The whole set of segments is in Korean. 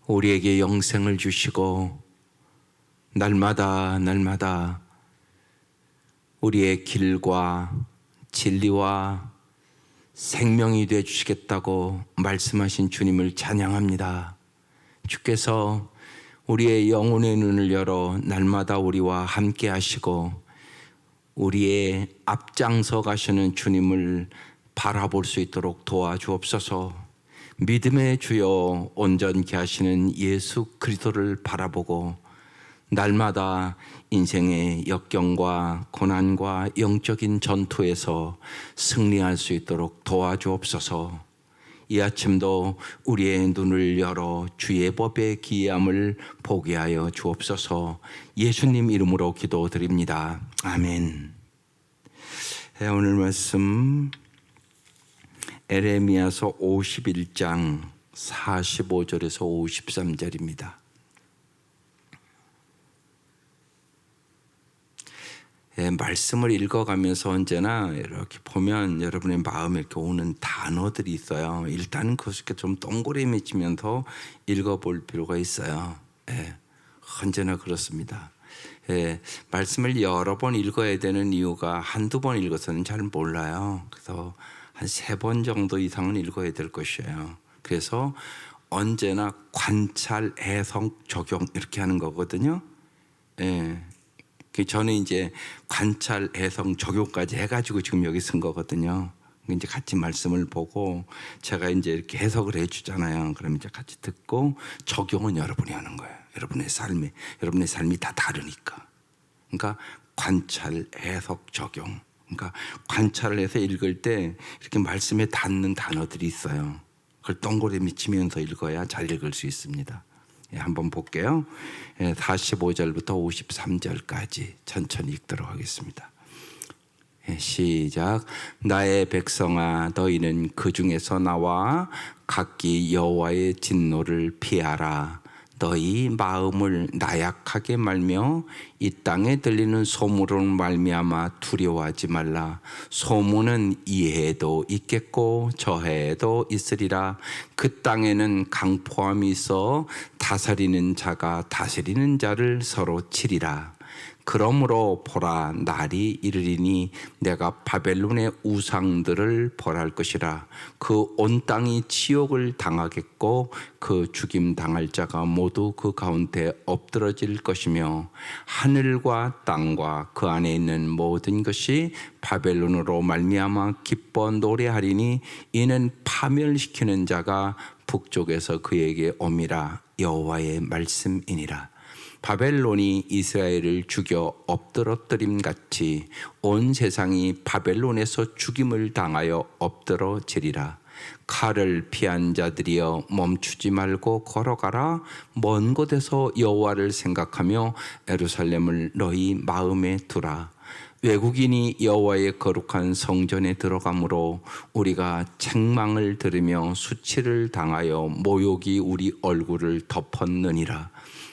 우리에게 영생을 주시고 날마다 우리의 길과 진리와 생명이 되어 주시겠다고 말씀하신 주님을 찬양합니다. 주께서 우리의 영혼의 눈을 열어 날마다 우리와 함께 하시고 우리의 앞장서 가시는 주님을 바라볼 수 있도록 도와주옵소서. 믿음의 주여 온전케 하시는 예수 그리스도를 바라보고 날마다 인생의 역경과 고난과 영적인 전투에서 승리할 수 있도록 도와주옵소서. 이 아침도 우리의 눈을 열어 주의 법의 기이함을 보게 하여 주옵소서. 예수님 이름으로 기도드립니다. 아멘. 오늘 말씀 에레미야서 51장 45절에서 53절입니다. 말씀을 읽어가면서 언제나 이렇게 보면 여러분의 마음에 이렇게 오는 단어들이 있어요. 일단은 그것을 좀 동그라미치면서 읽어볼 필요가 있어요. 언제나 그렇습니다. 말씀을 여러 번 읽어야 되는 이유가 한두 번 읽어서는 잘 몰라요. 그래서 한 3번 정도 이상은 읽어야 될 것이에요. 그래서 언제나 관찰, 해석, 적용 이렇게 하는 거거든요. 저는 이제 관찰, 해석, 적용까지 해가지고 지금 여기 쓴 거거든요. 이제 같이 말씀을 보고 제가 이제 이렇게 해석을 해주잖아요. 그럼 이제 같이 듣고 적용은 여러분이 하는 거예요. 여러분의 삶이 다 다르니까. 그러니까 관찰, 해석, 적용. 그러니까 관찰을 해서 읽을 때 이렇게 말씀에 닿는 단어들이 있어요. 그걸 동그라미 치면서 읽어야 잘 읽을 수 있습니다. 한번 볼게요. 45절부터 53절까지 천천히 읽도록 하겠습니다. 시작. 나의 백성아, 너희는 그 중에서 나와 각기 여호와의 진노를 피하라. 너희 마음을 나약하게 말며 이 땅에 들리는 소문으로 말미암아 두려워하지 말라. 소문은 이 해에도 있겠고 저 해에도 있으리라. 그 땅에는 강포함이 있어 다스리는 자가 다스리는 자를 서로 치리라. 그러므로 보라, 날이 이르리니 내가 바벨론의 우상들을 벌할 것이라. 그 온 땅이 치욕을 당하겠고 그 죽임 당할 자가 모두 그 가운데 엎드러질 것이며 하늘과 땅과 그 안에 있는 모든 것이 바벨론으로 말미암아 기뻐 노래하리니 이는 파멸시키는 자가 북쪽에서 그에게 옴이라. 여호와의 말씀이니라. 바벨론이 이스라엘을 죽여 엎드러뜨림 같이 온 세상이 바벨론에서 죽임을 당하여 엎드러지리라. 칼을 피한 자들이여 멈추지 말고 걸어가라. 먼 곳에서 여호와를 생각하며 예루살렘을 너희 마음에 두라. 외국인이 여호와의 거룩한 성전에 들어가므로 우리가 책망을 들으며 수치를 당하여 모욕이 우리 얼굴을 덮었느니라.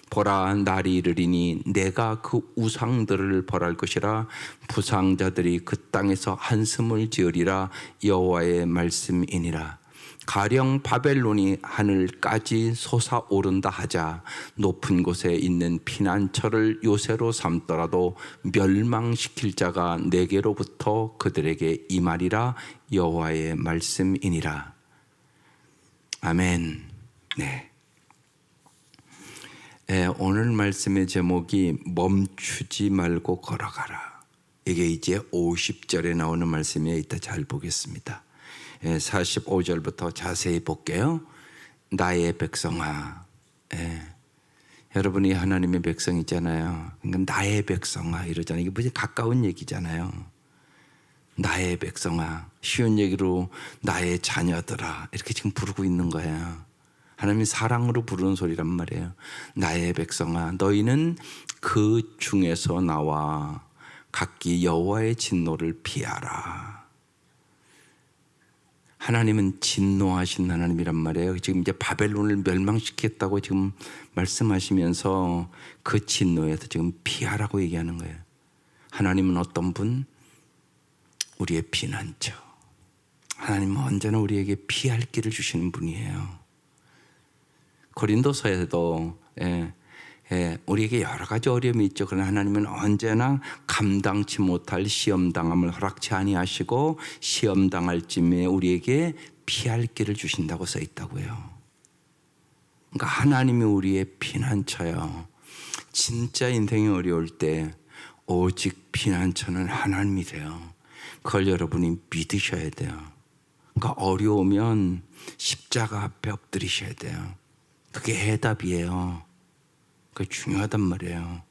보라, 날이 이르리니 내가 그 우상들을 벌할 것이라. 부상자들이 그 땅에서 한숨을 지으리라. 여호와의 말씀이니라. 가령 바벨론이 하늘까지 솟아오른다 하자 높은 곳에 있는 피난처를 요새로 삼더라도 멸망시킬 자가 내게로부터 그들에게 임하리라. 여호와의 말씀이니라. 아멘. 네. 오늘 말씀의 제목이 멈추지 말고 걸어가라. 이게 이제 50절에 나오는 말씀이에요. 이따 잘 보겠습니다. 45절부터 자세히 볼게요. 나의 백성아. 여러분이 하나님의 백성이잖아요. 그러니까 나의 백성아 이러잖아요. 이게 무지 가까운 얘기잖아요. 나의 백성아. 쉬운 얘기로 나의 자녀들아 이렇게 지금 부르고 있는 거예요. 하나님이 사랑으로 부르는 소리란 말이에요. 나의 백성아, 너희는 그 중에서 나와 각기 여호와의 진노를 피하라. 하나님은 진노하신 하나님이란 말이에요. 지금 이제 바벨론을 멸망시켰다고 지금 말씀하시면서 그 진노에서 지금 피하라고 얘기하는 거예요. 하나님은 어떤 분? 우리의 피난처. 하나님은 언제나 우리에게 피할 길을 주시는 분이에요. 고린도서에도 우리에게 여러 가지 어려움이 있죠. 그러나 하나님은 언제나 감당치 못할 시험당함을 허락치 아니하시고 시험당할 쯤에 우리에게 피할 길을 주신다고 써 있다고요. 그러니까 하나님이 우리의 피난처요. 진짜 인생이 어려울 때 오직 피난처는 하나님이세요. 그걸 여러분이 믿으셔야 돼요. 그러니까 어려우면 십자가 앞에 엎드리셔야 돼요. 그게 해답이에요. 그게 중요하단 말이에요.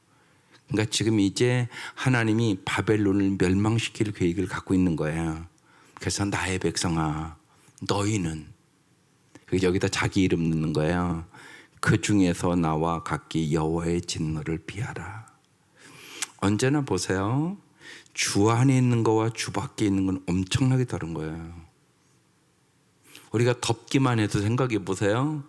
그러니까 지금 이제 하나님이 바벨론을 멸망시킬 계획을 갖고 있는 거예요. 그래서 나의 백성아, 너희는, 여기다 자기 이름 넣는 거예요. 그 중에서 나와 각기 여호와의 진노를 피하라. 언제나 보세요. 주 안에 있는 거와 주 밖에 있는 건 엄청나게 다른 거예요. 우리가 덥기만 해도 생각해 보세요.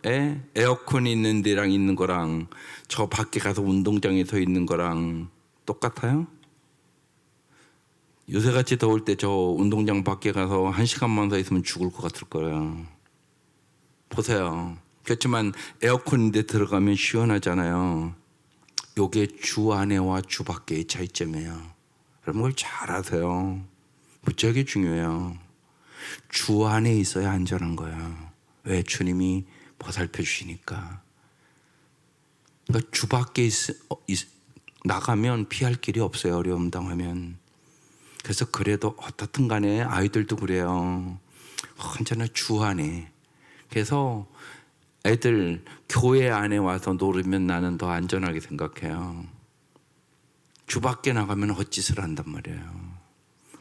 에어컨이 있는 데랑 있는 거랑 저 밖에 가서 운동장에 서 있는 거랑 똑같아요? 요새같이 더울 때 저 운동장 밖에 가서 1시간만 서 있으면 죽을 것 같을 거예요. 보세요. 그렇지만 에어컨인데 들어가면 시원하잖아요. 요게 주 안에와 주 밖의 차이점이에요. 여러분 그걸 잘 아세요. 무지하게 중요해요. 주 안에 있어야 안전한 거야. 왜? 주님이 보살펴 주시니까. 그러니까 주 밖에 나가면 피할 길이 없어요. 어려움 당하면. 그래서 그래도 어떻든 간에 아이들도 그래요. 언제나 주 안에. 그래서 애들 교회 안에 와서 놀으면 나는 더 안전하게 생각해요. 주 밖에 나가면 헛짓을 한단 말이에요.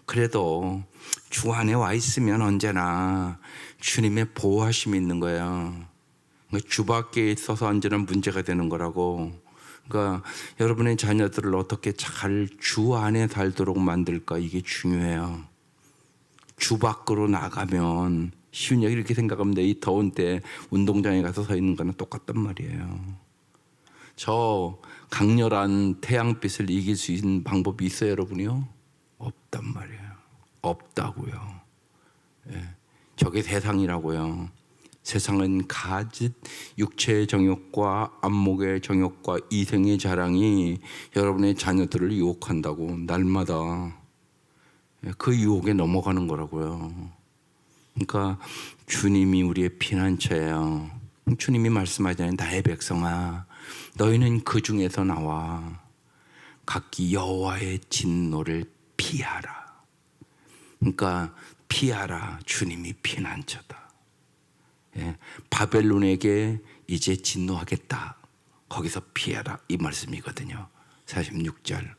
그래도 주 안에 와 있으면 언제나 주님의 보호하심이 있는 거예요. 그러니까 주 밖에 있어서 언제나 문제가 되는 거라고. 그러니까 여러분의 자녀들을 어떻게 잘 주 안에 살도록 만들까, 이게 중요해요. 주 밖으로 나가면 쉬운 얘기 이렇게 생각하면 돼. 이 더운 때 운동장에 가서 서 있는 거는 똑같단 말이에요. 저 강렬한 태양빛을 이길 수 있는 방법이 있어요, 여러분이요? 없단 말이에요. 없다고요. 저게 세상이라고요. 세상은 가짓 육체의 정욕과 안목의 정욕과 이생의 자랑이 여러분의 자녀들을 유혹한다고. 날마다 그 유혹에 넘어가는 거라고요. 그러니까 주님이 우리의 피난처예요. 주님이 말씀하잖아요. 나의 백성아, 너희는 그 중에서 나와 각기 여호와의 진노를 피하라. 그러니까 피하라. 주님이 피난처다. 바벨론에게 이제 진노하겠다. 거기서 피하라. 이 말씀이거든요. 46절.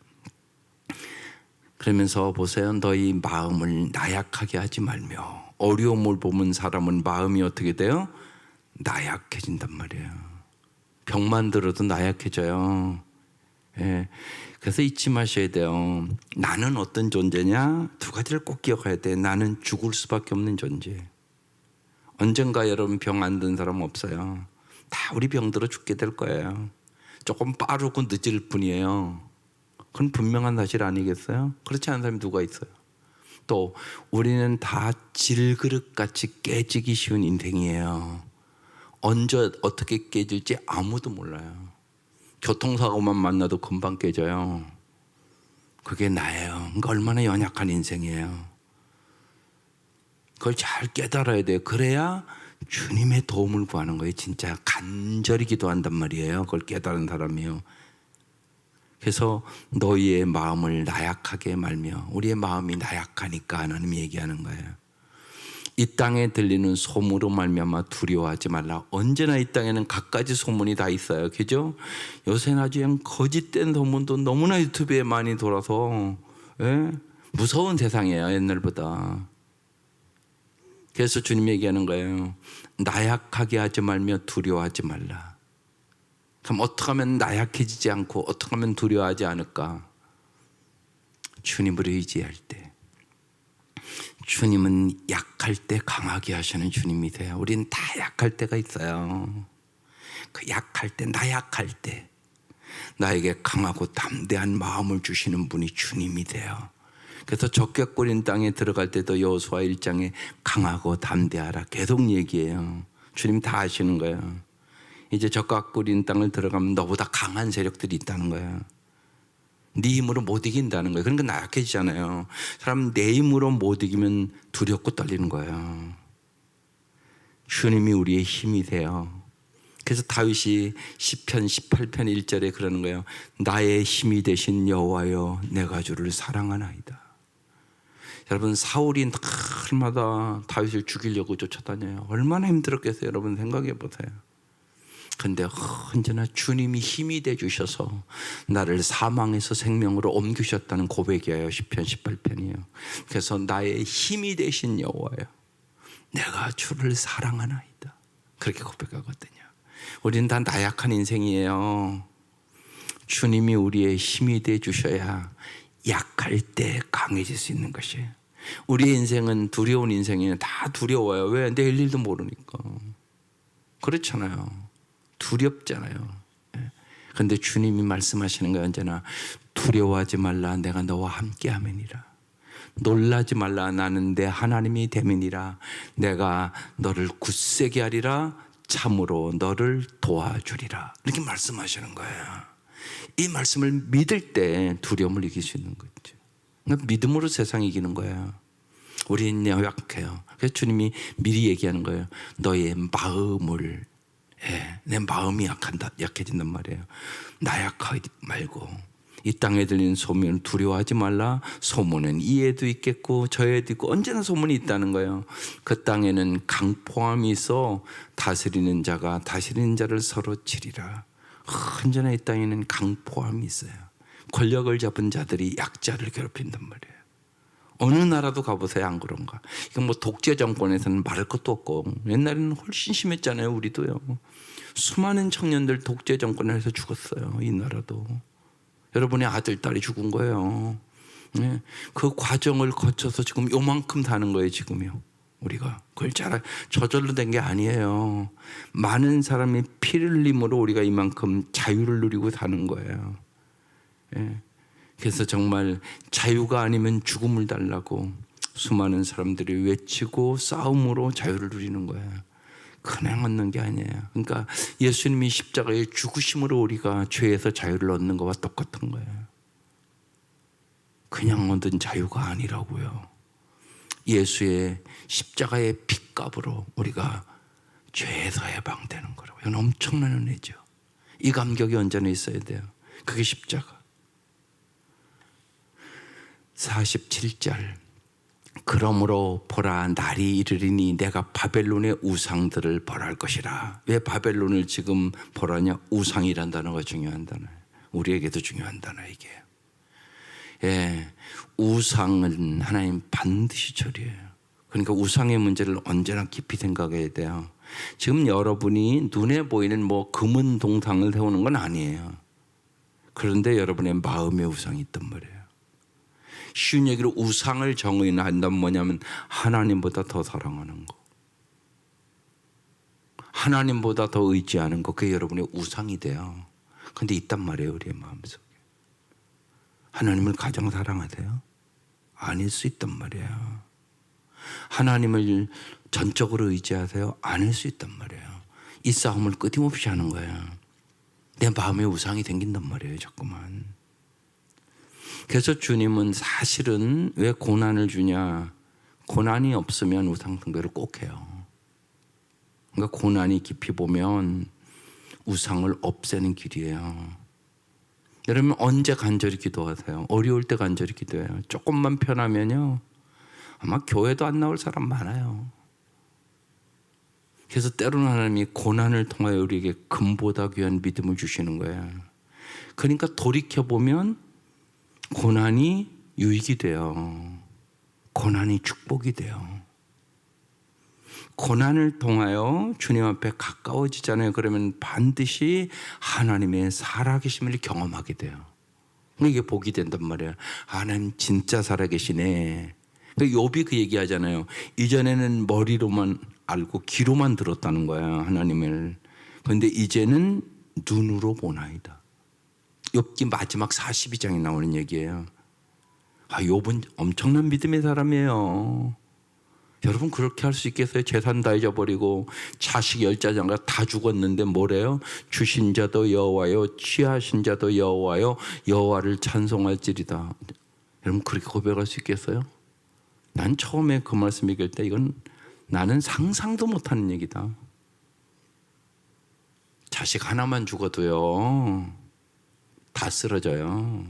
그러면서 보세요. 너희 마음을 나약하게 하지 말며. 어려움을 보면 사람은 마음이 어떻게 돼요? 나약해진단 말이에요. 병만 들어도 나약해져요. 그래서 잊지 마셔야 돼요. 나는 어떤 존재냐? 두 가지를 꼭 기억해야 돼. 나는 죽을 수밖에 없는 존재. 언젠가 여러분 병 안 든 사람 없어요. 다 우리 병 들어 죽게 될 거예요. 조금 빠르고 늦을 뿐이에요. 그건 분명한 사실 아니겠어요? 그렇지 않은 사람이 누가 있어요? 또 우리는 다 질그릇같이 깨지기 쉬운 인생이에요. 언제 어떻게 깨질지 아무도 몰라요. 교통사고만 만나도 금방 깨져요. 그게 나예요. 그러니까 얼마나 연약한 인생이에요. 그걸 잘 깨달아야 돼요. 그래야 주님의 도움을 구하는 거예요. 진짜 간절히 기도한단 말이에요. 그걸 깨달은 사람이요. 그래서 너희의 마음을 나약하게 말며, 우리의 마음이 나약하니까 하나님이 얘기하는 거예요. 이 땅에 들리는 소문으로 말미암아 두려워하지 말라. 언제나 이 땅에는 갖가지 소문이 다 있어요. 그죠? 요새는 아주 그냥 거짓된 소문도 너무나 유튜브에 많이 돌아서 무서운 세상이에요. 옛날보다. 그래서 주님이 얘기하는 거예요. 나약하게 하지 말며 두려워하지 말라. 그럼 어떻게 하면 나약해지지 않고 어떻게 하면 두려워하지 않을까? 주님을 의지할 때. 주님은 약할 때 강하게 하시는 주님이세요. 우리는 다 약할 때가 있어요. 그 약할 때, 나약할 때 나에게 강하고 담대한 마음을 주시는 분이 주님이세요. 그래서 적격거린 땅에 들어갈 때도 여호수아 1장에 강하고 담대하라 계속 얘기해요. 주님 다 아시는 거예요. 이제 적과 꿀인 땅을 들어가면 너보다 강한 세력들이 있다는 거야. 네 힘으로 못 이긴다는 거예요. 그러니까 나약해지잖아요. 사람 내 힘으로 못 이기면 두렵고 떨리는 거예요. 주님이 우리의 힘이 돼요. 그래서 다윗이 시편 18편 1절에 그러는 거예요. 나의 힘이 되신 여호와여 내가 주를 사랑하나이다. 여러분 사울이 날마다 다윗을 죽이려고 쫓아다녀요. 얼마나 힘들었겠어요. 여러분 생각해 보세요. 근데 언제나 주님이 힘이 돼 주셔서 나를 사망에서 생명으로 옮기셨다는 고백이에요. 시편 18편이에요. 그래서 나의 힘이 되신 여호와여 내가 주를 사랑하나이다. 그렇게 고백하거든요. 우리는 다 나약한 인생이에요. 주님이 우리의 힘이 돼 주셔야 약할 때 강해질 수 있는 것이에요. 우리의 인생은 두려운 인생이에요. 다 두려워요. 왜? 내일 일도 모르니까. 그렇잖아요. 두렵잖아요. 그런데 주님이 말씀하시는 거예요. 언제나 두려워하지 말라. 내가 너와 함께 하매니라. 놀라지 말라. 나는 내 하나님이 됨이니라. 내가 너를 굳세게 하리라. 참으로 너를 도와주리라. 이렇게 말씀하시는 거예요. 이 말씀을 믿을 때 두려움을 이길 수 있는 거죠. 그러니까 믿음으로 세상 이기는 거예요. 우리는 약해요. 그래서 주님이 미리 얘기하는 거예요. 너의 마음을 내 마음이 약해진단 말이에요. 나약하지 말고 이 땅에 들리는 소문을 두려워하지 말라. 소문은 이에도 있겠고 저에도 있고 언제나 소문이 있다는 거예요. 그 땅에는 강포함이 있어 다스리는 자가 다스리는 자를 서로 치리라. 언제나 이 땅에는 강포함이 있어요. 권력을 잡은 자들이 약자를 괴롭힌단 말이에요. 어느 나라도 가보세요. 안 그런가? 이건 뭐 독재 정권에서는 말할 것도 없고 옛날에는 훨씬 심했잖아요. 우리도요. 수많은 청년들 독재 정권에서 죽었어요. 이 나라도. 여러분의 아들, 딸이 죽은 거예요. 네. 그 과정을 거쳐서 지금 요만큼 사는 거예요. 지금요. 우리가 그걸 저절로 된 게 아니에요. 많은 사람이 피를 흘림으로 우리가 이만큼 자유를 누리고 사는 거예요. 네. 그래서 정말 자유가 아니면 죽음을 달라고 수많은 사람들이 외치고 싸움으로 자유를 누리는 거예요. 그냥 얻는 게 아니에요. 그러니까 예수님이 십자가에 죽으심으로 우리가 죄에서 자유를 얻는 것과 똑같은 거예요. 그냥 얻은 자유가 아니라고요. 예수의 십자가의 핏값으로 우리가 죄에서 해방되는 거라고. 이건 엄청난 은혜죠. 이 감격이 언제나 있어야 돼요. 그게 십자가. 47절. 그러므로 보라 날이 이르리니 내가 바벨론의 우상들을 벌할 것이라. 왜 바벨론을 지금 벌하냐? 우상이란 단어가 중요한 단어예요. 우리에게도 중요한 단어 이게. 예, 우상은 하나님 반드시 처리해요. 그러니까 우상의 문제를 언제나 깊이 생각해야 돼요. 지금 여러분이 눈에 보이는 뭐 금은 동상을 세우는 건 아니에요. 그런데 여러분의 마음의 우상이 있단 말이에요. 쉬운 얘기로 우상을 정의한다면 뭐냐면 하나님보다 더 사랑하는 거, 하나님보다 더 의지하는 거, 그게 여러분의 우상이 돼요. 그런데 있단 말이에요. 우리의 마음속에. 하나님을 가장 사랑하세요? 아닐 수 있단 말이에요. 하나님을 전적으로 의지하세요? 아닐 수 있단 말이에요. 이 싸움을 끊임없이 하는 거예요. 내 마음에 우상이 생긴단 말이에요. 자꾸만. 그래서 주님은 사실은 왜 고난을 주냐? 고난이 없으면 우상 숭배를 꼭 해요. 그러니까 고난이 깊이 보면 우상을 없애는 길이에요. 여러분 언제 간절히 기도하세요? 어려울 때 간절히 기도해요. 조금만 편하면요 아마 교회도 안 나올 사람 많아요. 그래서 때로는 하나님이 고난을 통하여 우리에게 금보다 귀한 믿음을 주시는 거예요. 그러니까 돌이켜보면 고난이 유익이 돼요. 고난이 축복이 돼요. 고난을 통하여 주님 앞에 가까워지잖아요. 그러면 반드시 하나님의 살아계심을 경험하게 돼요. 이게 복이 된단 말이에요. 하나님 진짜 살아계시네. 욥이 그 얘기하잖아요. 이전에는 머리로만 알고 귀로만 들었다는 거야, 하나님을. 그런데 이제는 눈으로 보나이다. 욥기 마지막 42장에 나오는 얘기예요. 욥은 엄청난 믿음의 사람이에요. 여러분 그렇게 할 수 있겠어요? 재산 다 잊어버리고 자식 10자장가 다 죽었는데 뭐래요? 주신 자도 여호와요, 취하신 자도 여호와요, 여호와를 찬송할지리다. 여러분 그렇게 고백할 수 있겠어요? 난 처음에 그 말씀 읽을 때 이건 나는 상상도 못하는 얘기다. 자식 하나만 죽어도요 다 쓰러져요.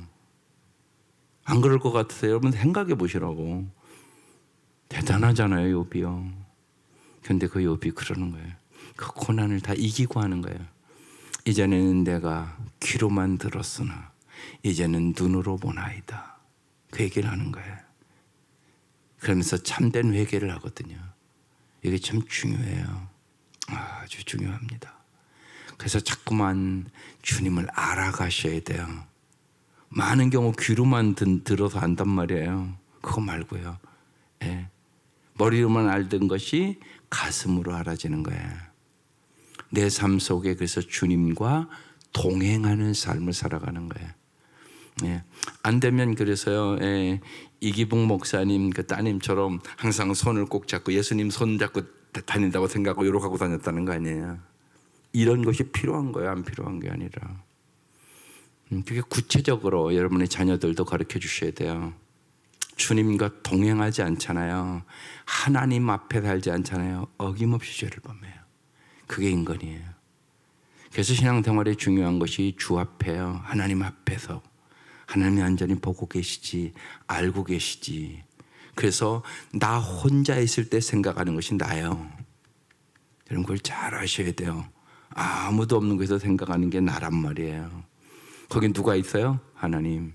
안 그럴 것 같으세요? 여러분 생각해 보시라고. 대단하잖아요, 욥이요. 근데 그 욥이 그러는 거예요. 그 고난을 다 이기고 하는 거예요. 이제는 내가 귀로만 들었으나 이제는 눈으로 보나이다. 그 얘기를 하는 거예요. 그러면서 참된 회개를 하거든요. 이게 참 중요해요. 아주 중요합니다. 그래서 자꾸만 주님을 알아가셔야 돼요. 많은 경우 귀로만 들어서 안단 말이에요. 그거 말고요. 예. 머리로만 알던 것이 가슴으로 알아지는 거예요. 내 삶 속에 그래서 주님과 동행하는 삶을 살아가는 거예요. 예. 안 되면 그래서요, 예. 이기붕 목사님 그 따님처럼 항상 손을 꼭 잡고 예수님 손 잡고 다닌다고 생각하고 이러고 하고 다녔다는 거 아니에요. 이런 것이 필요한 거예요, 안 필요한 게 아니라. 그게 구체적으로 여러분의 자녀들도 가르쳐 주셔야 돼요. 주님과 동행하지 않잖아요. 하나님 앞에 살지 않잖아요. 어김없이 죄를 범해요. 그게 인간이에요. 그래서 신앙생활에 중요한 것이 주 앞에요. 하나님 앞에서 하나님이 완전히 보고 계시지, 알고 계시지. 그래서 나 혼자 있을 때 생각하는 것이 나예요. 여러분 그걸 잘 아셔야 돼요. 아무도 없는 곳에서 생각하는 게 나란 말이에요. 거긴 누가 있어요? 하나님.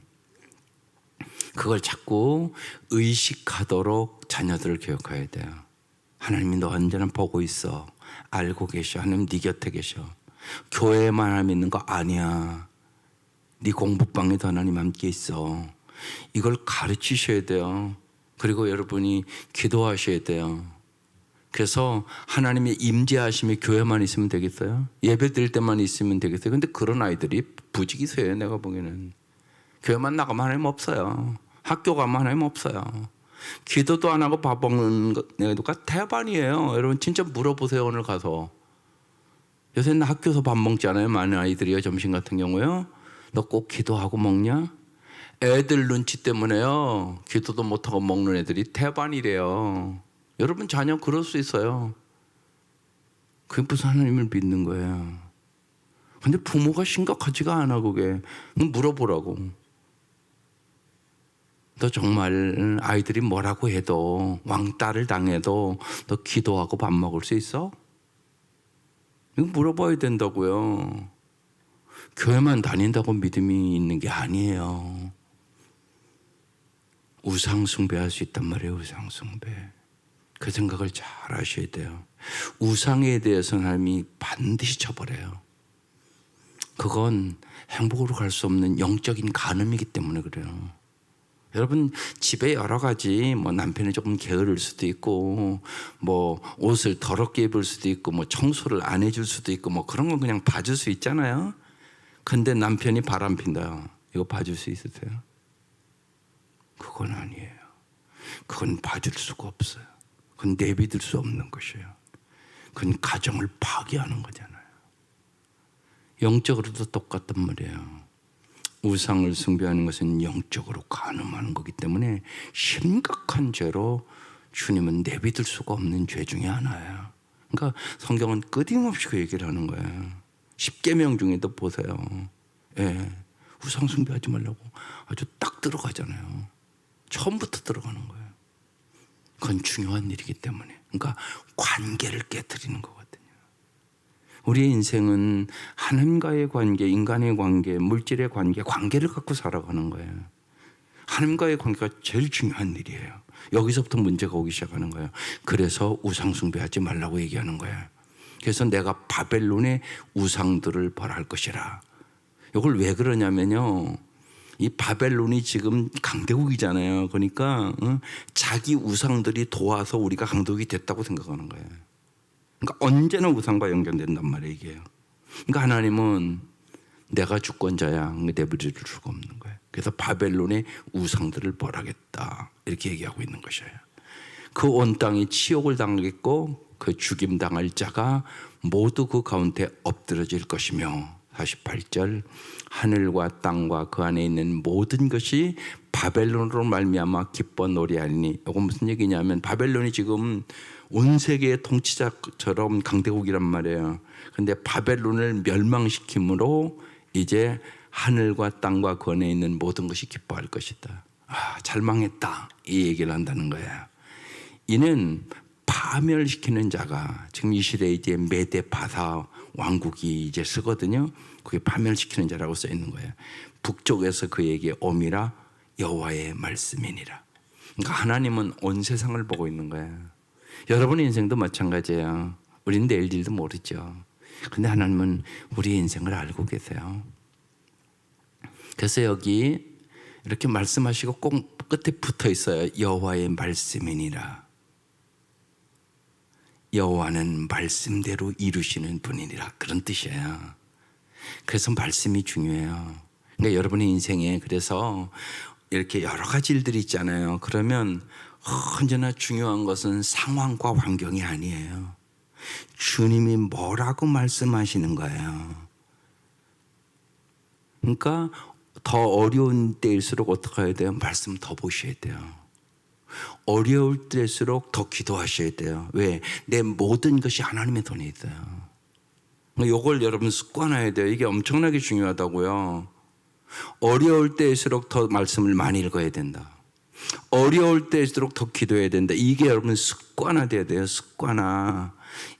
그걸 자꾸 의식하도록 자녀들을 교육해야 돼요. 하나님이 너 언제나 보고 있어. 알고 계셔. 하나님 네 곁에 계셔. 교회만 하면 있는 거 아니야. 네 공부방에도 하나님 함께 있어. 이걸 가르치셔야 돼요. 그리고 여러분이 기도하셔야 돼요. 그래서 하나님의 임재하심이 교회만 있으면 되겠어요? 예배 드릴 때만 있으면 되겠어요? 근데 그런 아이들이 부지기수예요. 내가 보기에는. 교회만 나가면 하나님 없어요. 학교 가면 하나님 없어요. 기도도 안 하고 밥 먹는 것가 태반이에요. 여러분 진짜 물어보세요. 오늘 가서. 요새는 학교에서 밥 먹지 않아요? 많은 아이들이요. 점심 같은 경우요. 너 꼭 기도하고 먹냐? 애들 눈치 때문에요. 기도도 못하고 먹는 애들이 태반이래요. 여러분 자녀 그럴 수 있어요. 그게 무슨 하나님을 믿는 거예요. 근데 부모가 심각하지가 않아 그게. 물어보라고. 너 정말 아이들이 뭐라고 해도 왕따를 당해도 너 기도하고 밥 먹을 수 있어? 이거 물어봐야 된다고요. 교회만 다닌다고 믿음이 있는 게 아니에요. 우상 숭배할 수 있단 말이에요. 우상 숭배. 그 생각을 잘 하셔야 돼요. 우상에 대해서는 하나님이 반드시 쳐버려요. 그건 행복으로 갈 수 없는 영적인 간음이기 때문에 그래요. 여러분 집에 여러 가지 뭐 남편이 조금 게으를 수도 있고 뭐 옷을 더럽게 입을 수도 있고 뭐 청소를 안 해줄 수도 있고 뭐 그런 건 그냥 봐줄 수 있잖아요. 근데 남편이 바람 핀다. 이거 봐줄 수 있으세요? 그건 아니에요. 그건 봐줄 수가 없어요. 그건 내비둘 수 없는 것이에요. 그건 가정을 파괴하는 거잖아요. 영적으로도 똑같단 말이에요. 우상을 숭배하는 것은 영적으로 간음하는 거기 때문에 심각한 죄로 주님은 내비둘 수가 없는 죄 중에 하나예요. 그러니까 성경은 끊임없이 그 얘기를 하는 거예요. 10계명 중에도 보세요. 예, 우상 숭배하지 말라고 아주 딱 들어가잖아요. 처음부터 들어가는 거예요. 그건 중요한 일이기 때문에. 그러니까 관계를 깨뜨리는 거거든요. 우리의 인생은 하나님과의 관계, 인간의 관계, 물질의 관계, 관계를 갖고 살아가는 거예요. 하나님과의 관계가 제일 중요한 일이에요. 여기서부터 문제가 오기 시작하는 거예요. 그래서 우상 숭배하지 말라고 얘기하는 거예요. 그래서 내가 바벨론의 우상들을 벌할 것이라. 이걸 왜 그러냐면요. 이 바벨론이 지금 강대국이잖아요. 그러니까 자기 우상들이 도와서 우리가 강대국이 됐다고 생각하는 거예요. 그러니까 언제나 우상과 연결된단 말이에요. 이게. 그러니까 하나님은 내가 주권자야. 내버려둘 수가 없는 거예요. 그래서 바벨론의 우상들을 벌하겠다. 이렇게 얘기하고 있는 것이에요. 그 온 땅이 치욕을 당하겠고 그 죽임 당할 자가 모두 그 가운데 엎드러질 것이며 48절 하늘과 땅과 그 안에 있는 모든 것이 바벨론으로 말미암아 기뻐 노래하리니. 이건 무슨 얘기냐면 바벨론이 지금 온 세계의 통치자처럼 강대국이란 말이에요. 근데 바벨론을 멸망시킴으로 이제 하늘과 땅과 그 안에 있는 모든 것이 기뻐할 것이다. 아, 잘 망했다, 이 얘기를 한다는 거예요. 이는 파멸시키는 자가, 지금 이 시대에 이제 메데 바사 왕국이 이제 쓰거든요. 그게 파멸시키는 자라고 써 있는 거예요. 북쪽에서 그에게 오미라 여호와의 말씀이니라. 그러니까 하나님은 온 세상을 보고 있는 거예요. 여러분의 인생도 마찬가지예요. 우리는 내일일도 모르죠. 근데 하나님은 우리의 인생을 알고 계세요. 그래서 여기 이렇게 말씀하시고 꼭 끝에 붙어 있어요. 여호와의 말씀이니라. 여호와는 말씀대로 이루시는 분이니라. 그런 뜻이에요. 그래서 말씀이 중요해요. 그러니까 여러분의 인생에 그래서 이렇게 여러 가지 일들이 있잖아요. 그러면 언제나 중요한 것은 상황과 환경이 아니에요. 주님이 뭐라고 말씀하시는 거예요. 그러니까 더 어려운 때일수록 어떻게 해야 돼요? 말씀 더 보셔야 돼요. 어려울 때일수록 더 기도하셔야 돼요. 왜? 내 모든 것이 하나님의 손에 있어요. 이걸 여러분 습관화해야 돼요. 이게 엄청나게 중요하다고요. 어려울 때일수록 더 말씀을 많이 읽어야 된다. 어려울 때일수록 더 기도해야 된다. 이게 여러분 습관화돼야 돼요. 습관화.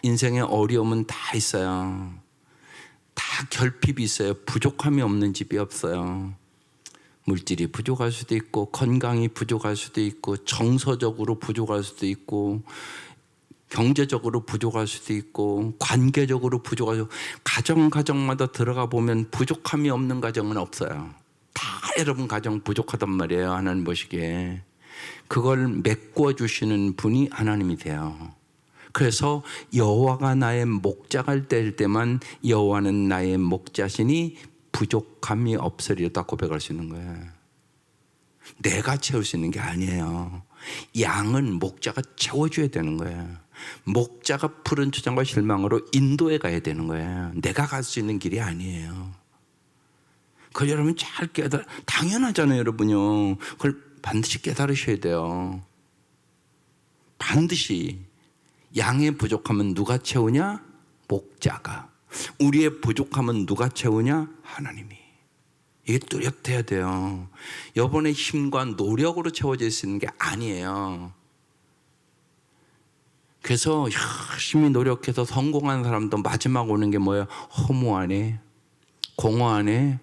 인생에 어려움은 다 있어요. 다 결핍이 있어요. 부족함이 없는 집이 없어요. 물질이 부족할 수도 있고, 건강이 부족할 수도 있고, 정서적으로 부족할 수도 있고, 경제적으로 부족할 수도 있고, 관계적으로 부족할 수도 있고, 가정마다 들어가 보면 부족함이 없는 가정은 없어요. 다 여러분 가정 부족하단 말이에요. 하나님 보시기에. 그걸 메꿔 주시는 분이 하나님이세요. 그래서 여호와가 나의 목자가 될 때만 여호와는 나의 목자시니 부족함이 없으리다 고백할 수 있는 거예요. 내가 채울 수 있는 게 아니에요. 양은 목자가 채워줘야 되는 거예요. 목자가 푸른 초장과 실망으로 인도해 가야 되는 거예요. 내가 갈 수 있는 길이 아니에요. 그걸 여러분 잘 당연하잖아요, 여러분요. 그걸 반드시 깨달으셔야 돼요. 반드시. 양의 부족함은 누가 채우냐? 목자가. 우리의 부족함은 누가 채우냐? 하나님이. 이게 뚜렷해야 돼요. 여러분의 힘과 노력으로 채워질 수 있는 게 아니에요. 그래서 열심히 노력해서 성공한 사람도 마지막 오는 게 뭐예요? 허무하네, 공허하네,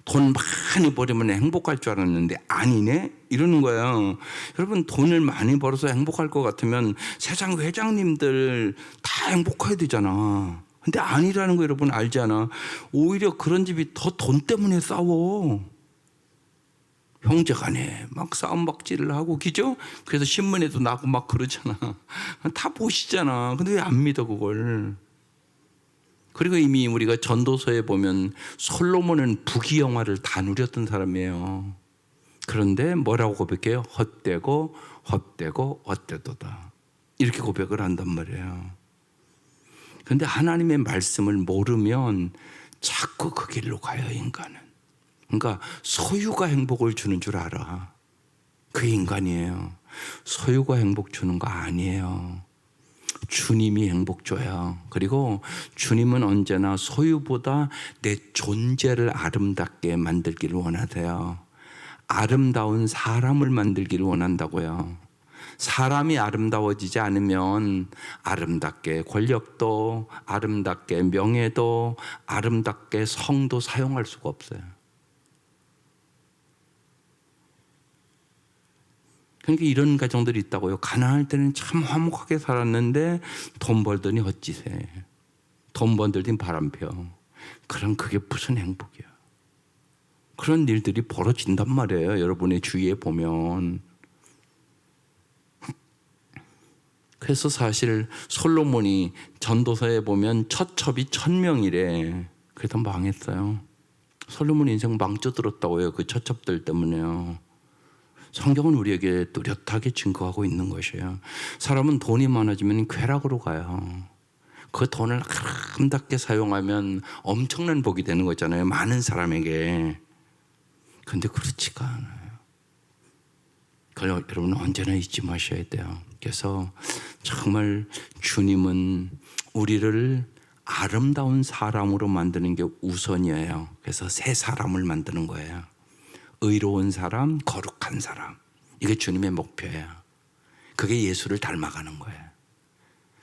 돈 많이 벌으면 행복할 줄 알았는데 아니네? 이러는 거예요. 여러분, 돈을 많이 벌어서 행복할 것 같으면 세상 회장님들 다 행복해야 되잖아. 근데 아니라는 거 여러분 알잖아. 오히려 그런 집이 더 돈 때문에 싸워. 형제간에 막 싸움박질을 하고, 그죠? 그래서 신문에도 나고 막 그러잖아. 다 보시잖아. 근데 왜 안 믿어 그걸? 그리고 이미 우리가 전도서에 보면 솔로몬은 부귀영화를 다 누렸던 사람이에요. 그런데 뭐라고 고백해요? 헛되고 헛되고 헛되도다. 이렇게 고백을 한단 말이에요. 그런데 하나님의 말씀을 모르면 자꾸 그 길로 가요, 인간은. 그러니까 소유가 행복을 주는 줄 알아. 그게 인간이에요. 소유가 행복 주는 거 아니에요. 주님이 행복 줘요. 그리고 주님은 언제나 소유보다 내 존재를 아름답게 만들기를 원하세요. 아름다운 사람을 만들기를 원한다고요. 사람이 아름다워지지 않으면 아름답게 권력도, 아름답게 명예도, 아름답게 성도 사용할 수가 없어요. 그러니까 이런 가정들이 있다고요. 가난할 때는 참 화목하게 살았는데 돈 벌더니 헛짓해. 돈 벌더니 바람펴. 그럼 그게 무슨 행복이야. 그런 일들이 벌어진단 말이에요. 여러분의 주위에 보면. 그래서 사실 솔로몬이 전도서에 보면 첫 첩이 1000명이래. 그래서 망했어요. 솔로몬 인생 망쳐들었다고요. 그 첫 첩들 때문에요. 성경은 우리에게 뚜렷하게 증거하고 있는 것이에요. 사람은 돈이 많아지면 쾌락으로 가요. 그 돈을 아름답게 사용하면 엄청난 복이 되는 거잖아요. 많은 사람에게. 그런데 그렇지가 않아요. 그걸 여러분 언제나 잊지 마셔야 돼요. 그래서 정말 주님은 우리를 아름다운 사람으로 만드는 게 우선이에요. 그래서 새 사람을 만드는 거예요. 의로운 사람, 거룩한 사람. 이게 주님의 목표예요. 그게 예수를 닮아가는 거예요.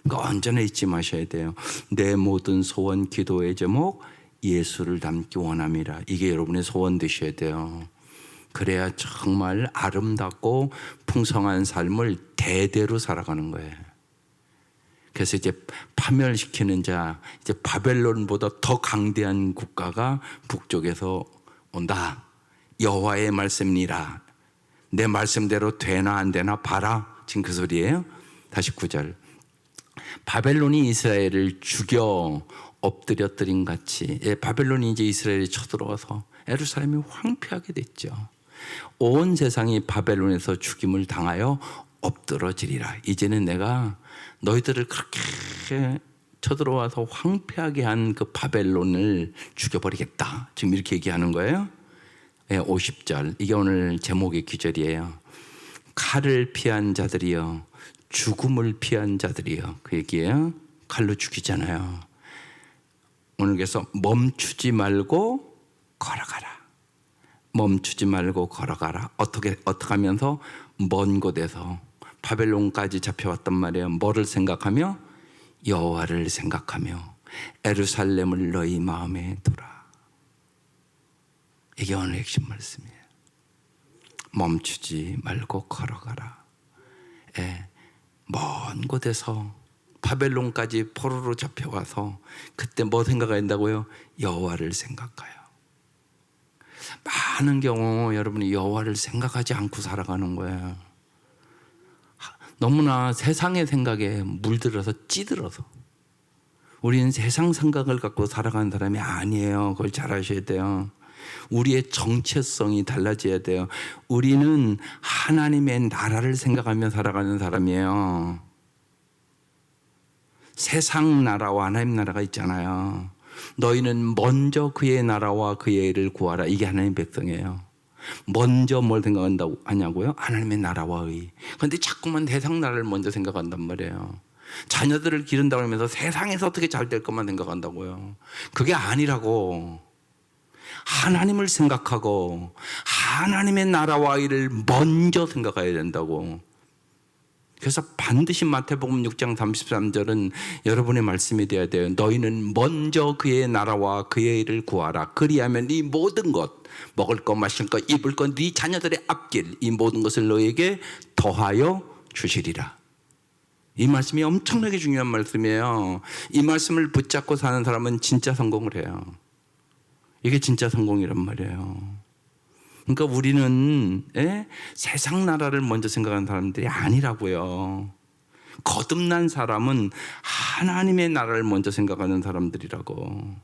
그러니까 언제나 잊지 마셔야 돼요. 내 모든 소원, 기도의 제목, 예수를 닮기 원함이라. 이게 여러분의 소원 되셔야 돼요. 그래야 정말 아름답고 풍성한 삶을 대대로 살아가는 거예요. 그래서 이제 파멸시키는 자, 이제 바벨론보다 더 강대한 국가가 북쪽에서 온다. 여호와의 말씀이라. 내 말씀대로 되나 안 되나 봐라. 지금 그 소리예요. 다시 9절. 바벨론이 이스라엘을 죽여 엎드려뜨린 같이, 바벨론이 이제 이스라엘에 쳐들어와서 예루살렘이 황폐하게 됐죠. 온 세상이 바벨론에서 죽임을 당하여 엎드러지리라. 이제는 내가 너희들을 그렇게 쳐들어와서 황폐하게 한 그 바벨론을 죽여버리겠다. 지금 이렇게 얘기하는 거예요. 50절. 이게 오늘 제목의 기절이에요. 칼을 피한 자들이여, 죽음을 피한 자들이여. 그 얘기예요. 칼로 죽이잖아요. 오늘 그래서 멈추지 말고 걸어가라. 멈추지 말고 걸어가라. 어떻게 하면서? 먼 곳에서 바벨론까지 잡혀왔단 말이에요. 뭐를 생각하며? 여호와를 생각하며 예루살렘을 너희 마음에 두라. 이게 오늘 핵심 말씀이에요. 멈추지 말고 걸어가라. 먼 곳에서 바벨론까지 포로로 잡혀와서 그때 뭐 생각해야 된다고요? 여호와를 생각해요. 많은 경우 여러분이 여호와를 생각하지 않고 살아가는 거예요. 너무나 세상의 생각에 물들어서 찌들어서. 우리는 세상 생각을 갖고 살아가는 사람이 아니에요. 그걸 잘 아셔야 돼요. 우리의 정체성이 달라져야 돼요. 우리는 하나님의 나라를 생각하며 살아가는 사람이에요. 세상 나라와 하나님 나라가 있잖아요. 너희는 먼저 그의 나라와 그의 일을 구하라. 이게 하나님의 백성이에요. 먼저 뭘 생각한다고 하냐고요? 하나님의 나라와 의. 그런데 자꾸만 세상 나라를 먼저 생각한단 말이에요. 자녀들을 기른다고 하면서 세상에서 어떻게 잘 될 것만 생각한다고요. 그게 아니라고. 하나님을 생각하고 하나님의 나라와 의를 먼저 생각해야 된다고. 그래서 반드시 마태복음 6장 33절은 여러분의 말씀이 되어야 돼요. 너희는 먼저 그의 나라와 그의 일을 구하라. 그리하면 네 모든 것, 먹을 것, 마실 것, 입을 것, 네 자녀들의 앞길, 이 모든 것을 너희에게 더하여 주시리라. 이 말씀이 엄청나게 중요한 말씀이에요. 이 말씀을 붙잡고 사는 사람은 진짜 성공을 해요. 이게 진짜 성공이란 말이에요. 그러니까 우리는 세상 나라를 먼저 생각하는 사람들이 아니라고요. 거듭난 사람은 하나님의 나라를 먼저 생각하는 사람들이라고.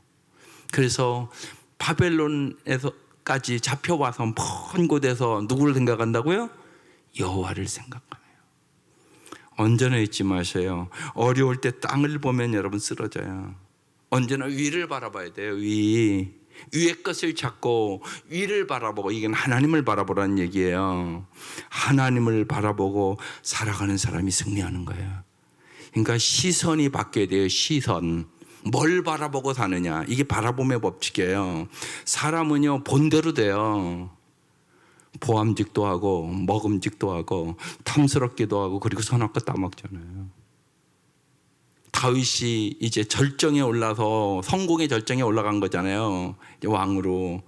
그래서 바벨론에서까지 잡혀와서 먼 곳에서 누구를 생각한다고요? 여호와를 생각하네요. 언제나 잊지 마세요. 어려울 때 땅을 보면 여러분 쓰러져요. 언제나 위를 바라봐야 돼요. 위의 것을 찾고 위를 바라보고, 이건 하나님을 바라보라는 얘기예요. 하나님을 바라보고 살아가는 사람이 승리하는 거예요. 그러니까 시선이 바뀌어야 돼요. 시선. 뭘 바라보고 사느냐. 이게 바라봄의 법칙이에요. 사람은요 본대로 돼요. 보암직도 하고 먹음직도 하고 탐스럽기도 하고, 그리고 선악과 따먹잖아요. 다윗이 이제 절정에 올라서 성공의 절정에 올라간 거잖아요. 이제 왕으로.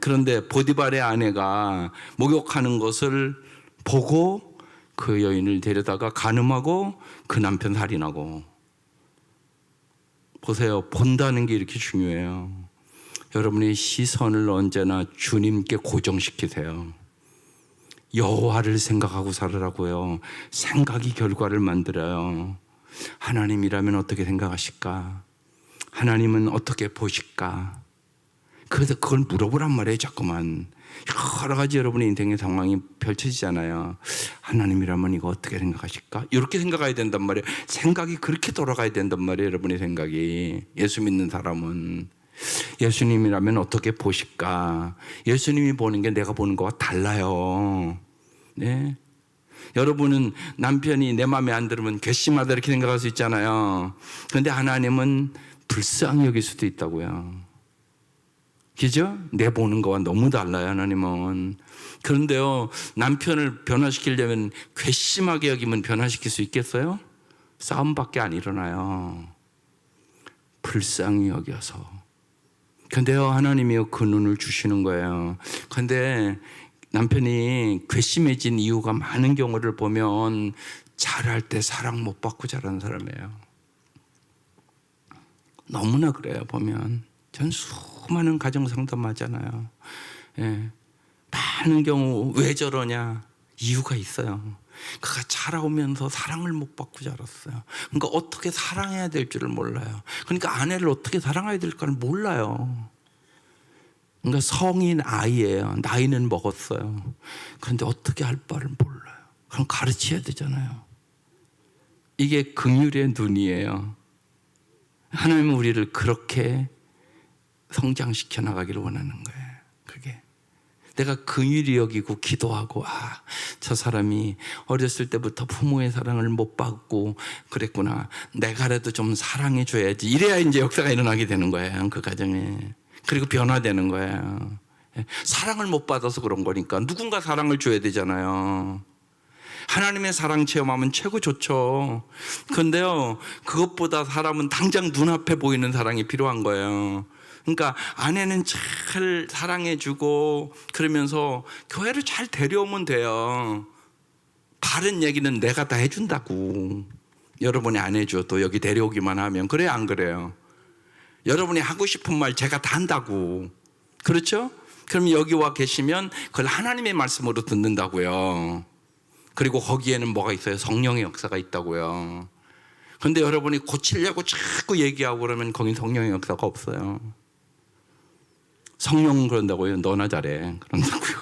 그런데 보디발의 아내가 목욕하는 것을 보고 그 여인을 데려다가 간음하고 그 남편 살인하고. 보세요. 본다는 게 이렇게 중요해요. 여러분의 시선을 언제나 주님께 고정시키세요. 여호와를 생각하고 살으라고요. 생각이 결과를 만들어요. 하나님이라면 어떻게 생각하실까? 하나님은 어떻게 보실까? 그래서 그걸 물어보란 말이에요. 자꾸만 여러 가지 여러분의 인생의 상황이 펼쳐지잖아요. 하나님이라면 이거 어떻게 생각하실까? 이렇게 생각해야 된단 말이에요. 생각이 그렇게 돌아가야 된단 말이에요. 여러분의 생각이. 예수 믿는 사람은 예수님이라면 어떻게 보실까? 예수님이 보는 게 내가 보는 거와 달라요. 네? 여러분은 남편이 내 마음에 안 들으면 괘씸하다 이렇게 생각할 수 있잖아요. 그런데 하나님은 불쌍히 여길 수도 있다고요. 그죠? 내 보는 거와 너무 달라요, 하나님은. 그런데요, 남편을 변화시키려면 괘씸하게 여기면 변화시킬 수 있겠어요? 싸움밖에 안 일어나요. 불쌍히 여겨서. 근데요, 하나님이요, 그 눈을 주시는 거예요. 근데 남편이 괘씸해진 이유가 많은 경우를 보면 잘할 때 사랑 못 받고 자란 사람이에요. 너무나 그래요, 보면. 전 수많은 가정 상담하잖아요. 예. 많은 경우 왜 저러냐? 이유가 있어요. 그가 자라오면서 사랑을 못 받고 자랐어요. 그러니까 어떻게 사랑해야 될 줄을 몰라요. 그러니까 아내를 어떻게 사랑해야 될까를 몰라요. 그러니까 성인 아이예요. 나이는 먹었어요. 그런데 어떻게 할 바를 몰라요. 그럼 가르쳐야 되잖아요. 이게 긍휼의 눈이에요. 하나님은 우리를 그렇게 성장시켜 나가기를 원하는 거예요. 그게 내가 긍휼히 여기고 기도하고, 저 사람이 어렸을 때부터 부모의 사랑을 못 받고 그랬구나, 내가라도 좀 사랑해 줘야지. 이래야 이제 역사가 일어나게 되는 거예요, 그 가정에. 그리고 변화되는 거예요. 사랑을 못 받아서 그런 거니까 누군가 사랑을 줘야 되잖아요. 하나님의 사랑 체험하면 최고 좋죠. 그런데요, 그것보다 사람은 당장 눈앞에 보이는 사랑이 필요한 거예요. 그러니까 아내는 잘 사랑해주고 그러면서 교회를 잘 데려오면 돼요. 바른 얘기는 내가 다 해준다고. 여러분이 안 해줘도 여기 데려오기만 하면. 그래요, 안 그래요? 여러분이 하고 싶은 말 제가 다 한다고. 그렇죠? 그럼 여기 와 계시면 그걸 하나님의 말씀으로 듣는다고요. 그리고 거기에는 뭐가 있어요? 성령의 역사가 있다고요. 그런데 여러분이 고치려고 자꾸 얘기하고 그러면 거기 성령의 역사가 없어요. 성령은 그런다고요. 너나 잘해. 그런다고요.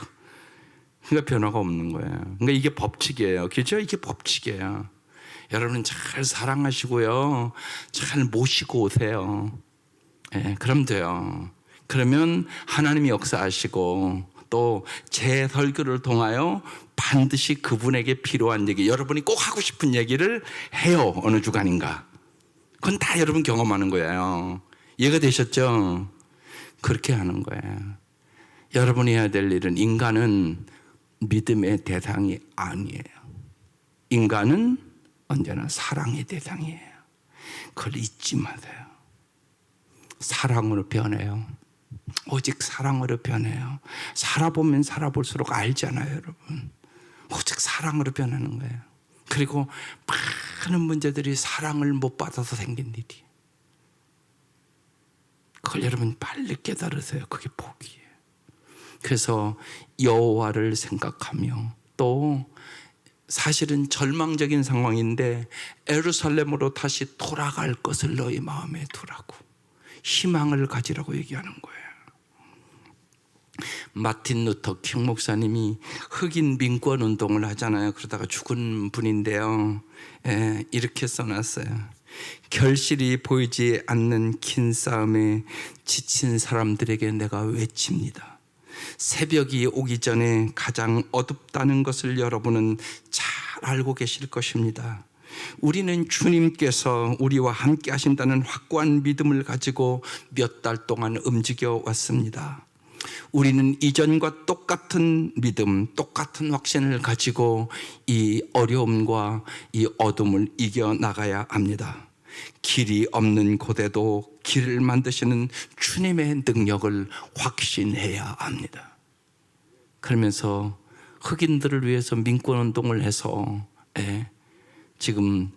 그러니까 변화가 없는 거예요. 그러니까 이게 법칙이에요. 그렇죠? 이게 법칙이에요. 여러분은 잘 사랑하시고요. 잘 모시고 오세요. 네, 그럼 돼요. 그러면 하나님이 역사하시고 또 제 설교를 통하여 반드시 그분에게 필요한 얘기, 여러분이 꼭 하고 싶은 얘기를 해요. 어느 주간인가. 그건 다 여러분 경험하는 거예요. 이해가 되셨죠? 그렇게 하는 거예요. 여러분이 해야 될 일은, 인간은 믿음의 대상이 아니에요. 인간은 언제나 사랑의 대상이에요. 그걸 잊지 마세요. 사랑으로 변해요. 오직 사랑으로 변해요. 살아보면 살아볼수록 알잖아요, 여러분. 오직 사랑으로 변하는 거예요. 그리고 많은 문제들이 사랑을 못 받아서 생긴 일이. 그걸 여러분 빨리 깨달으세요. 그게 복이에요. 그래서 여호와를 생각하며, 또 사실은 절망적인 상황인데 예루살렘으로 다시 돌아갈 것을 너희 마음에 두라고, 희망을 가지라고 얘기하는 거예요. 마틴 루터 킹 목사님이 흑인 민권 운동을 하잖아요. 그러다가 죽은 분인데요. 이렇게 써놨어요. 결실이 보이지 않는 긴 싸움에 지친 사람들에게 내가 외칩니다. 새벽이 오기 전에 가장 어둡다는 것을 여러분은 잘 알고 계실 것입니다. 우리는 주님께서 우리와 함께 하신다는 확고한 믿음을 가지고 몇 달 동안 움직여 왔습니다. 우리는 이전과 똑같은 믿음, 똑같은 확신을 가지고 이 어려움과 이 어둠을 이겨나가야 합니다. 길이 없는 곳에도 길을 만드시는 주님의 능력을 확신해야 합니다. 그러면서 흑인들을 위해서 민권운동을 해서 지금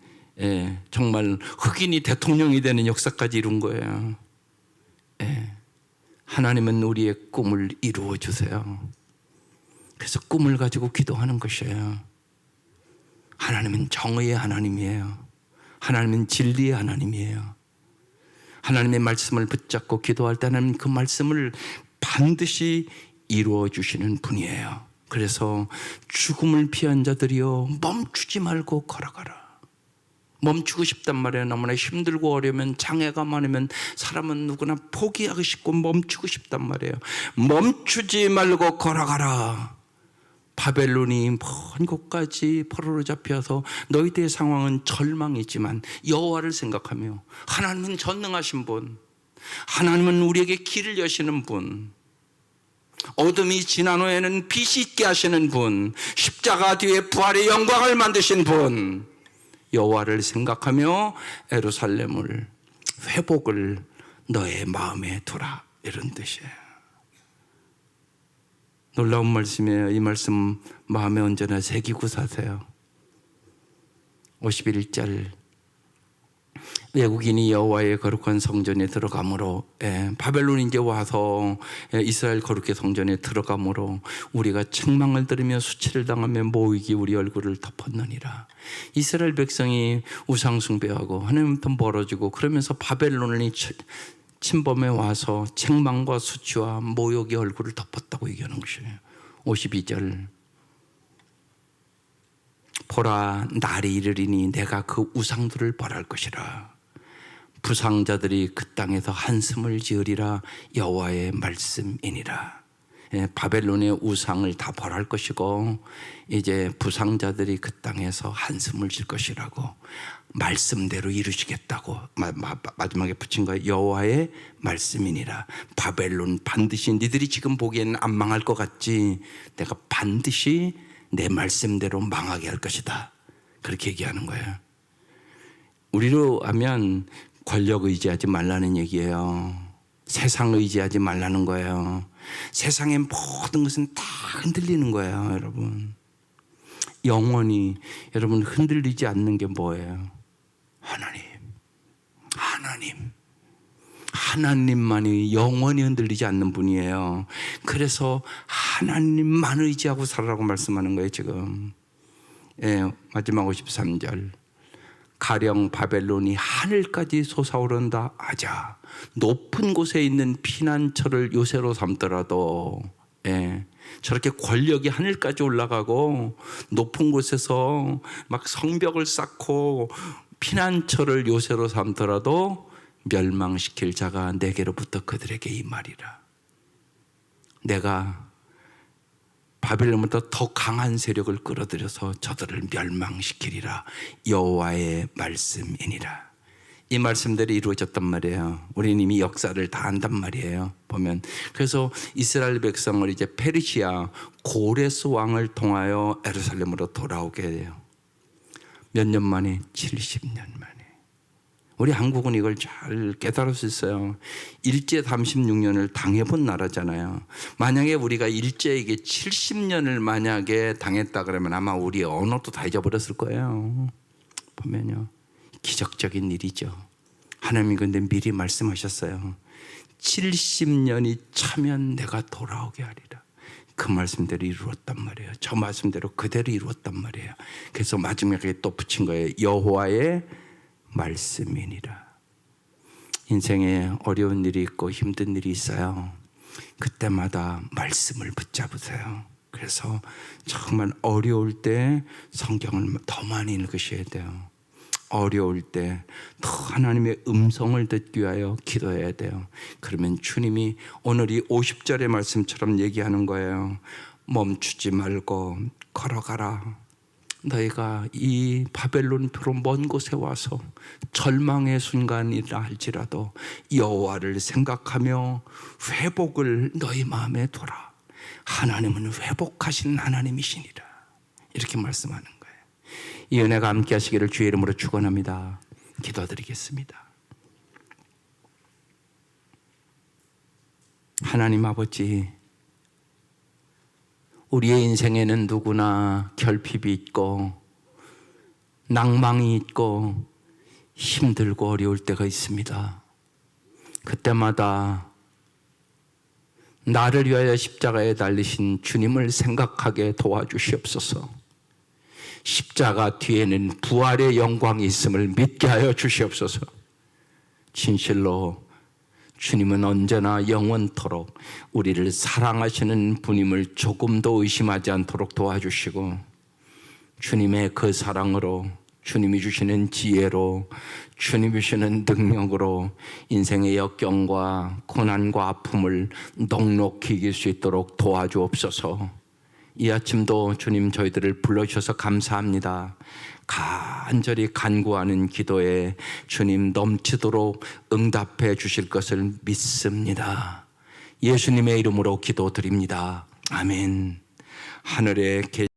정말 흑인이 대통령이 되는 역사까지 이룬 거예요. 하나님은 우리의 꿈을 이루어 주세요. 그래서 꿈을 가지고 기도하는 것이에요. 하나님은 정의의 하나님이에요. 하나님은 진리의 하나님이에요. 하나님의 말씀을 붙잡고 기도할 때는 그 말씀을 반드시 이루어 주시는 분이에요. 그래서 죽음을 피한 자들이여 멈추지 말고 걸어가라. 멈추고 싶단 말이에요. 너무나 힘들고 어려우면, 장애가 많으면 사람은 누구나 포기하고 싶고 멈추고 싶단 말이에요. 멈추지 말고 걸어가라. 바벨론이 먼 곳까지 포로로 잡혀서 너희들의 상황은 절망이지만 여호와를 생각하며, 하나님은 전능하신 분, 하나님은 우리에게 길을 여시는 분, 어둠이 지난 후에는 빛이 있게 하시는 분, 십자가 뒤에 부활의 영광을 만드신 분, 여호와를 생각하며 예루살렘을, 회복을 너의 마음에 두라, 이런 뜻이에요. 놀라운 말씀이에요. 이 말씀 마음에 언제나 새기고 사세요. 51절, 외국인이 여호와의 거룩한 성전에 들어가므로, 바벨론이 이제 와서 이스라엘 거룩의 성전에 들어가므로 우리가 책망을 들으며 수치를 당하며 모이기 우리 얼굴을 덮었느니라. 이스라엘 백성이 우상 숭배하고 하나님부터 멀어지고 그러면서 바벨론이 침범해 와서 책망과 수치와 모욕의 얼굴을 덮었다고 얘기하는 것이에요. 52절, 보라, 날이 이르리니 내가 그 우상들을 벌할 것이라. 부상자들이 그 땅에서 한숨을 지으리라. 여호와의 말씀이니라. 바벨론의 우상을 다 벌할 것이고 이제 부상자들이 그 땅에서 한숨을 질 것이라고 말씀대로 이루시겠다고 마지막에 붙인 거예요. 여호와의 말씀이니라. 바벨론 반드시, 니들이 지금 보기에는 안 망할 것 같지, 내가 반드시 내 말씀대로 망하게 할 것이다, 그렇게 얘기하는 거예요. 우리로 하면 권력 의지하지 말라는 얘기예요. 세상 의지하지 말라는 거예요. 세상의 모든 것은 다 흔들리는 거예요, 여러분. 영원히 여러분 흔들리지 않는 게 뭐예요? 하나님만이 영원히 흔들리지 않는 분이에요. 그래서 하나님만 의지하고 살아라고 말씀하는 거예요, 지금. 마지막 53절, 가령 바벨론이 하늘까지 솟아오른다 하자. 높은 곳에 있는 피난처를 요새로 삼더라도, 저렇게 권력이 하늘까지 올라가고 높은 곳에서 막 성벽을 쌓고 피난처를 요새로 삼더라도 멸망시킬 자가 내게로부터 그들에게 임하리라. 내가 바벨론보다 더 강한 세력을 끌어들여서 저들을 멸망시키리라. 여호와의 말씀이니라. 이 말씀들이 이루어졌단 말이에요. 우리는 이미 역사를 다 안단 말이에요. 보면 그래서 이스라엘 백성을 이제 페르시아 고레스 왕을 통하여 예루살렘으로 돌아오게 돼요. 몇 년 만에? 70년 만에. 우리 한국은 이걸 잘 깨달을 수 있어요. 일제 36년을 당해본 나라잖아요. 만약에 우리가 일제에게 70년을 만약에 당했다 그러면 아마 우리 언어도 다 잊어버렸을 거예요. 보면요, 기적적인 일이죠. 하나님이 근데 미리 말씀하셨어요. 70년이 차면 내가 돌아오게 하리라. 그 말씀대로 이루었단 말이에요. 저 말씀대로 그대로 이루었단 말이에요. 그래서 마지막에 또 붙인 거예요. 여호와의 말씀이니라. 인생에 어려운 일이 있고 힘든 일이 있어요. 그때마다 말씀을 붙잡으세요. 그래서 정말 어려울 때 성경을 더 많이 읽으셔야 돼요. 어려울 때 더 하나님의 음성을 듣기 위하여 기도해야 돼요. 그러면 주님이 오늘 이 50절의 말씀처럼 얘기하는 거예요. 멈추지 말고 걸어가라. 너희가 이 바벨론 표로 먼 곳에 와서 절망의 순간이라 할지라도 여호와를 생각하며 회복을 너희 마음에 둬라. 하나님은 회복하신 하나님이시니라. 이렇게 말씀하는 거예요. 이 은혜가 함께 하시기를 주의 이름으로 축원합니다. 기도드리겠습니다. 하나님 아버지, 우리의 인생에는 누구나 결핍이 있고 낭망이 있고 힘들고 어려울 때가 있습니다. 그때마다 나를 위하여 십자가에 달리신 주님을 생각하게 도와주시옵소서. 십자가 뒤에는 부활의 영광이 있음을 믿게 하여 주시옵소서. 진실로 주님은 언제나 영원토록 우리를 사랑하시는 분임을 조금도 의심하지 않도록 도와주시고, 주님의 그 사랑으로, 주님이 주시는 지혜로, 주님이 주시는 능력으로 인생의 역경과 고난과 아픔을 넉넉히 이길 수 있도록 도와주옵소서. 이 아침도 주님 저희들을 불러주셔서 감사합니다. 간절히 간구하는 기도에 주님 넘치도록 응답해 주실 것을 믿습니다. 예수님의 이름으로 기도드립니다. 아멘. 하늘에